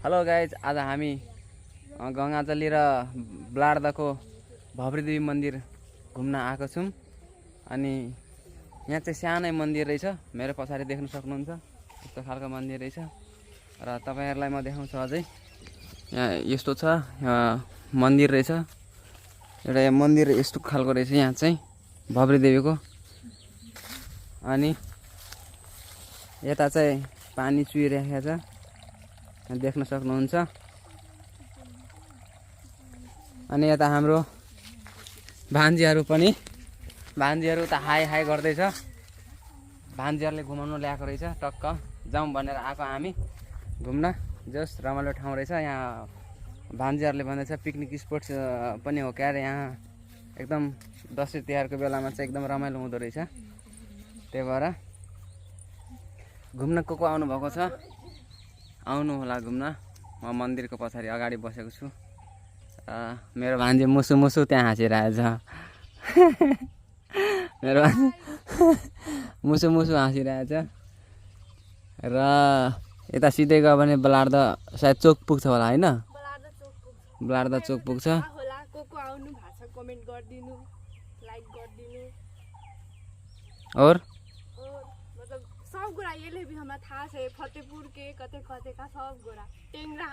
Hello guys, आज हामी गङ्गाजली र ब्लार्दाको भवरीदेवी मन्दिर घुम्न आएको छौँ। अनि यहाँ चाहिँ सानै मन्दिर रहेछ, मेरो पछाडि देख्न सक्नुहुन्छ। यस्तो खालको मन्दिर रहेछ र तपाईहरुलाई म देखाउँछु। अझै यहाँ यस्तो छ, मन्दिर रहेछ एउटा। मन्दिर यस्तो खालको रहेछ यहाँ चाहिँ भवरीदेवीको। अनि यता चाहिँ पानी चुइरहेको छ, देख्न सक्नुहुन्छ। अनि यता हाम्रो भान्जीहरू त हाई हाई गर्दैछ। भान्जीहरूले घुमाउनु ल्याएको रहेछ, टक्क जाउँ भनेर आएको हामी घुम्न। जस रमाइलो ठाउँ रहेछ यहाँ। भान्जीहरूले भन्दैछ पिकनिक स्पोट्स पनि हो क्या अरे यहाँ। एकदम दसैँ तिहारको बेलामा चाहिँ एकदम रमाइलो हुँदो रहेछ। त्यही भएर घुम्न को आउनु भएको छ आउनु होला घुम्न। म मन्दिरको पछाडि अगाडि बसेको छु। मेरो भान्जी मुसु मुसु त्यहाँ हाँसिरहेछ। मेरो भान्जी मुसु मुसु हाँसिरहेछ। र यता सिधै गयो भने ब्लार्दा सायद चोक पुग्छ होला हैन? ब्लार्दा चोक पुग्छ। और सब गोरा येले भी हमरा था से फतेहपुर के कते कते का सब गोरा टेंगरा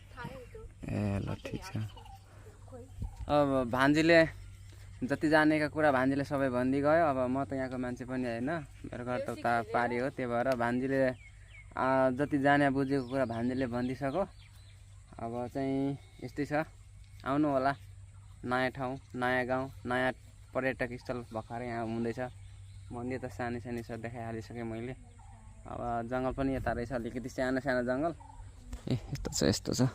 था तो ए ल ठीक छ। अब भान्जीले जति जानेका कुरा भान्जीले सबै भन्दै गयो। अब म त यहाँको मान्छे पनि हैन, मेरो घर त उता पारी हो। त्यही भएर भान्जीले जति जाने बुझेको कुरा भान्जीले भनिदिसक्यो। अब चाहिँ यस्तै छ, आउनु होला। नयाँ ठाउँ, नयाँ गाउँ, नयाँ पर्यटक स्थल भर्खरै यहाँ हुँदैछ। मन्दिर त सानै सानै छ, देखाइहालिसकेँ मैले। अब जङ्गल पनि यता रहेछ, अलिकति सानो सानो जङ्गल। ए यस्तो छ।